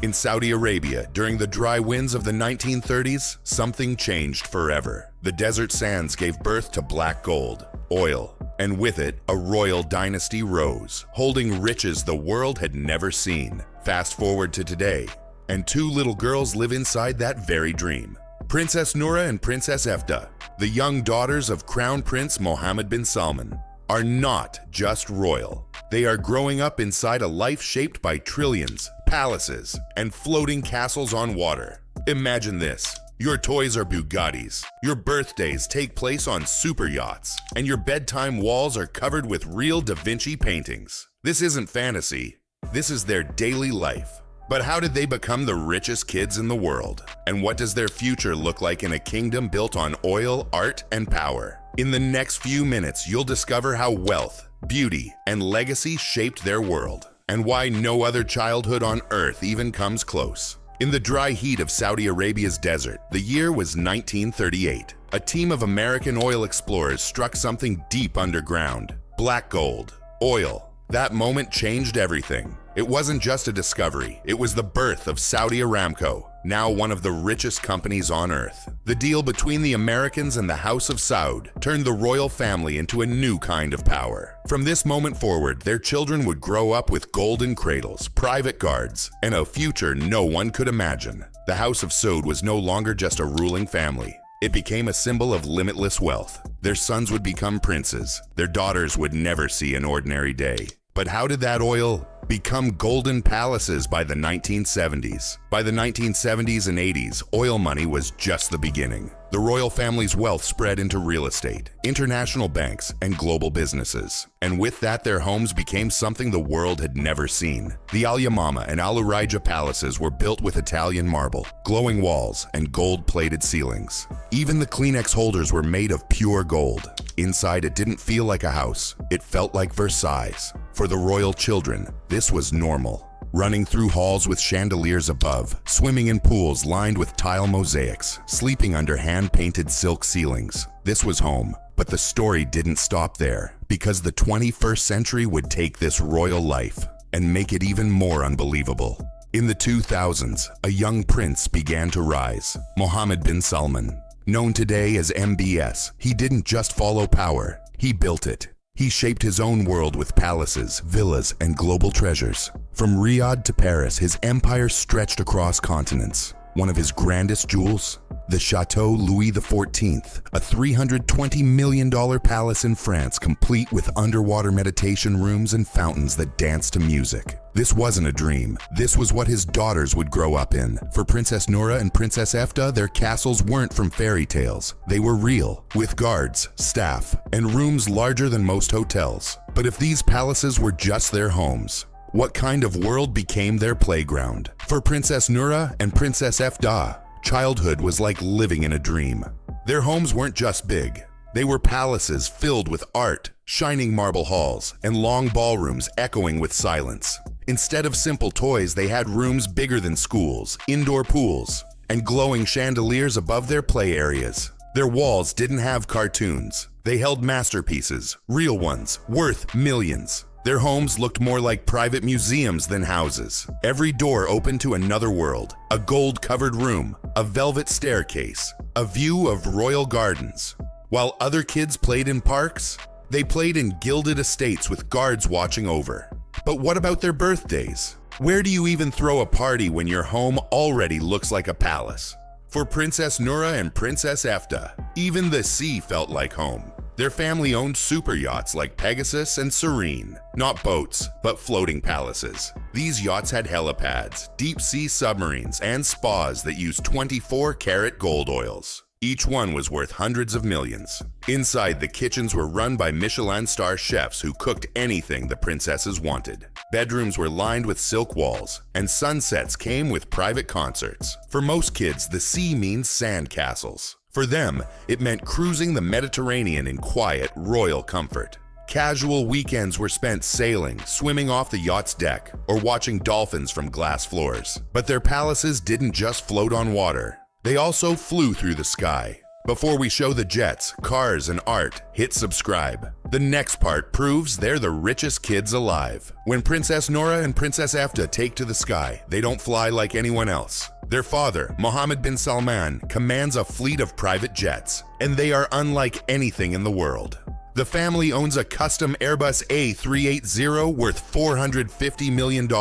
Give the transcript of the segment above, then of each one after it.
In Saudi Arabia, during the dry winds of the 1930s, something changed forever. The desert sands gave birth to black gold, oil, and with it, a royal dynasty rose, holding riches the world had never seen. Fast forward to today, and two little girls live inside that very dream. Princess Noura and Princess Efda, the young daughters of Crown Prince Mohammed bin Salman, are not just royal. They are growing up inside a life shaped by trillions, palaces, and floating castles on water. Imagine this. Your toys are Bugattis, your birthdays take place on super yachts, and your bedtime walls are covered with real Da Vinci paintings. This isn't fantasy. This is their daily life. But how did they become the richest kids in the world? And what does their future look like in a kingdom built on oil, art, and power? In the next few minutes, you'll discover how wealth, beauty, and legacy shaped their world, and why no other childhood on earth even comes close. In the dry heat of Saudi Arabia's desert, the year was 1938. A team of American oil explorers struck something deep underground. Black gold, oil. That moment changed everything. It wasn't just a discovery, it was the birth of Saudi Aramco, now one of the richest companies on earth. The deal between the Americans and the House of Saud turned the royal family into a new kind of power. From this moment forward, their children would grow up with golden cradles, private guards, and a future no one could imagine. The House of Saud was no longer just a ruling family. It became a symbol of limitless wealth. Their sons would become princes. Their daughters would never see an ordinary day. But how did that oil become golden palaces by the 1970s? By the 1970s and 80s, oil money was just the beginning. The royal family's wealth spread into real estate, international banks, and global businesses. And with that, their homes became something the world had never seen. The Al Yamama and Al Uraija palaces were built with Italian marble, glowing walls, and gold-plated ceilings. Even the Kleenex holders were made of pure gold. Inside, it didn't feel like a house. It felt like Versailles. For the royal children, this was normal. Running through halls with chandeliers above, swimming in pools lined with tile mosaics, sleeping under hand-painted silk ceilings. This was home. But the story didn't stop there, because the 21st century would take this royal life and make it even more unbelievable. In the 2000s, a young prince began to rise, Mohammed bin Salman. Known today as MBS, he didn't just follow power, he built it. He shaped his own world with palaces, villas, and global treasures. From Riyadh to Paris, his empire stretched across continents. One of his grandest jewels? The Chateau Louis XIV, a $320 million palace in France complete with underwater meditation rooms and fountains that dance to music. This wasn't a dream. This was what his daughters would grow up in. For Princess Noura and Princess Efda, their castles weren't from fairy tales. They were real, with guards, staff, and rooms larger than most hotels. But if these palaces were just their homes, what kind of world became their playground? For Princess Noura and Princess Efda, childhood was like living in a dream. Their homes weren't just big. They were palaces filled with art, shining marble halls, and long ballrooms echoing with silence. Instead of simple toys, they had rooms bigger than schools, indoor pools, and glowing chandeliers above their play areas. Their walls didn't have cartoons. They held masterpieces, real ones, worth millions. Their homes looked more like private museums than houses. Every door opened to another world, a gold-covered room, a velvet staircase, a view of royal gardens. While other kids played in parks, they played in gilded estates with guards watching over. But what about their birthdays? Where do you even throw a party when your home already looks like a palace? For Princess Noura and Princess Efda, even the sea felt like home. Their family owned super yachts like Pegasus and Serene. Not boats, but floating palaces. These yachts had helipads, deep-sea submarines, and spas that used 24-karat gold oils. Each one was worth hundreds of millions. Inside, the kitchens were run by Michelin star chefs who cooked anything the princesses wanted. Bedrooms were lined with silk walls, and sunsets came with private concerts. For most kids, the sea means sand castles. For them, it meant cruising the Mediterranean in quiet, royal comfort. Casual weekends were spent sailing, swimming off the yacht's deck, or watching dolphins from glass floors. But their palaces didn't just float on water. They also flew through the sky. Before we show the jets, cars, and art, hit subscribe. The next part proves they're the richest kids alive. When Princess Noura and Princess Efta take to the sky, they don't fly like anyone else. Their father, Mohammed bin Salman, commands a fleet of private jets, and they are unlike anything in the world. The family owns a custom Airbus A380 worth $450 million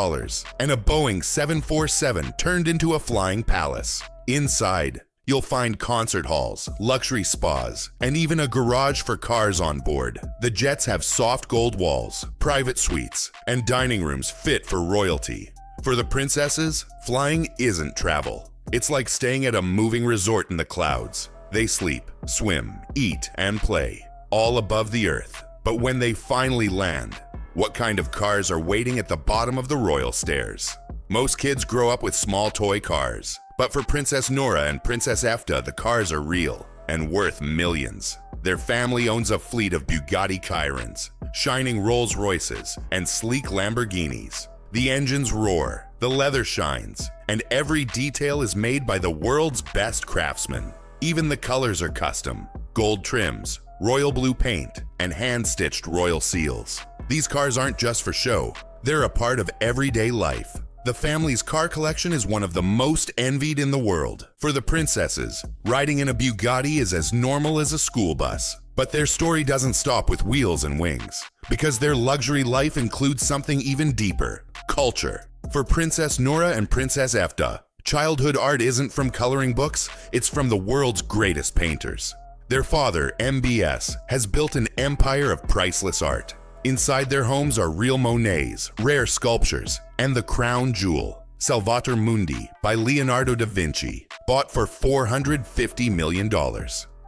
and a Boeing 747 turned into a flying palace. Inside, you'll find concert halls, luxury spas, and even a garage for cars on board. The jets have soft gold walls, private suites, and dining rooms fit for royalty. For the princesses, flying isn't travel. It's like staying at a moving resort in the clouds. They sleep, swim, eat, and play, all above the earth. But when they finally land, what kind of cars are waiting at the bottom of the royal stairs? Most kids grow up with small toy cars. But for Princess Noura and Princess Efta, the cars are real and worth millions. Their family owns a fleet of Bugatti Chirons, shining Rolls Royces, and sleek Lamborghinis. The engines roar, the leather shines, and every detail is made by the world's best craftsmen. Even the colors are custom: gold trims, royal blue paint, and hand-stitched royal seals. These cars aren't just for show, they're a part of everyday life. The family's car collection is one of the most envied in the world. For the princesses, riding in a Bugatti is as normal as a school bus. But their story doesn't stop with wheels and wings, because their luxury life includes something even deeper: culture. For Princess Noura and Princess Efta, childhood art isn't from coloring books, it's from the world's greatest painters. Their father, MBS, has built an empire of priceless art. Inside their homes are real Monets, rare sculptures, and the crown jewel, Salvator Mundi by Leonardo da Vinci, bought for $450 million.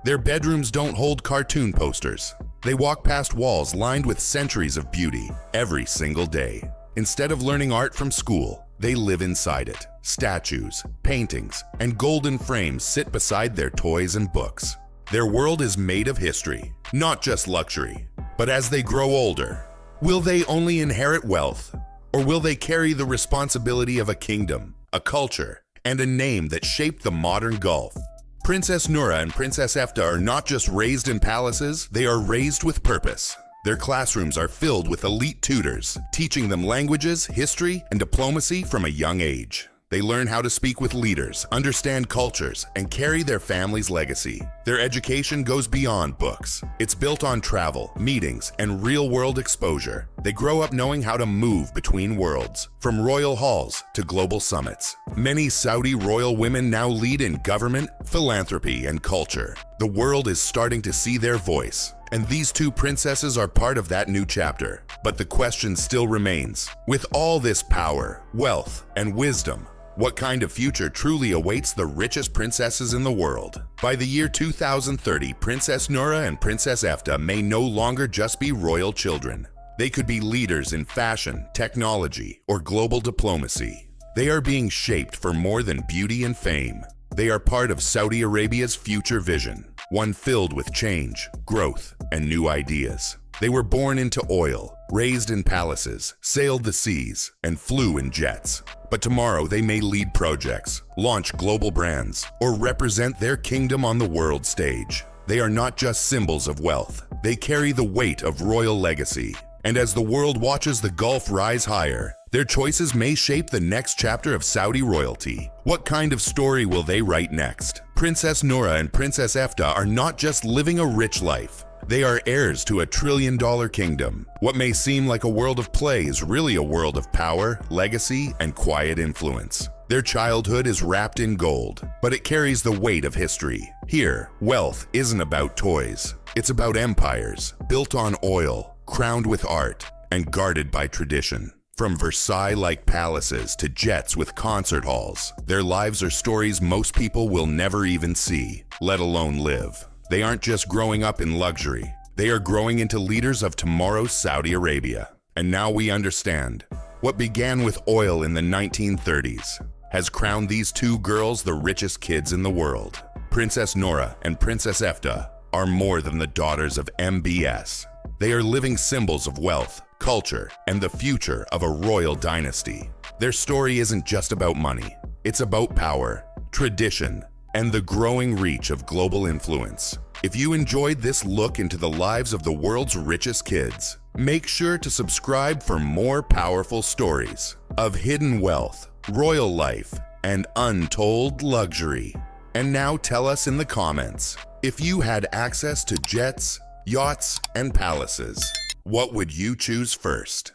Their bedrooms don't hold cartoon posters. They walk past walls lined with centuries of beauty every single day. Instead of learning art from school, they live inside it. Statues, paintings, and golden frames sit beside their toys and books. Their world is made of history, not just luxury. But as they grow older, will they only inherit wealth? Or will they carry the responsibility of a kingdom, a culture, and a name that shaped the modern Gulf? Princess Noura and Princess Efta are not just raised in palaces, they are raised with purpose. Their classrooms are filled with elite tutors, teaching them languages, history, and diplomacy from a young age. They learn how to speak with leaders, understand cultures, and carry their family's legacy. Their education goes beyond books. It's built on travel, meetings, and real-world exposure. They grow up knowing how to move between worlds, from royal halls to global summits. Many Saudi royal women now lead in government, philanthropy, and culture. The world is starting to see their voice, and these two princesses are part of that new chapter. But the question still remains: with all this power, wealth, and wisdom, what kind of future truly awaits the richest princesses in the world? By the year 2030, Princess Noura and Princess Efta may no longer just be royal children. They could be leaders in fashion, technology, or global diplomacy. They are being shaped for more than beauty and fame. They are part of Saudi Arabia's future vision, one filled with change, growth, and new ideas. They were born into oil, raised in palaces, sailed the seas, and flew in jets. But tomorrow they may lead projects, launch global brands, or represent their kingdom on the world stage. They are not just symbols of wealth. They carry the weight of royal legacy. And as the world watches the Gulf rise higher, their choices may shape the next chapter of Saudi royalty. What kind of story will they write next? Princess Noura and Princess Efta are not just living a rich life. They are heirs to a trillion-dollar kingdom. What may seem like a world of play is really a world of power, legacy, and quiet influence. Their childhood is wrapped in gold, but it carries the weight of history. Here, wealth isn't about toys. It's about empires, built on oil, crowned with art, and guarded by tradition. From Versailles-like palaces to jets with concert halls, their lives are stories most people will never even see, let alone live. They aren't just growing up in luxury. They are growing into leaders of tomorrow's Saudi Arabia. And now we understand. What began with oil in the 1930s has crowned these two girls the richest kids in the world. Princess Noura and Princess Efta are more than the daughters of MBS. They are living symbols of wealth, culture, and the future of a royal dynasty. Their story isn't just about money. It's about power, tradition, and the growing reach of global influence. If you enjoyed this look into the lives of the world's richest kids, make sure to subscribe for more powerful stories of hidden wealth, royal life, and untold luxury. And now tell us in the comments, if you had access to jets, yachts, and palaces, what would you choose first?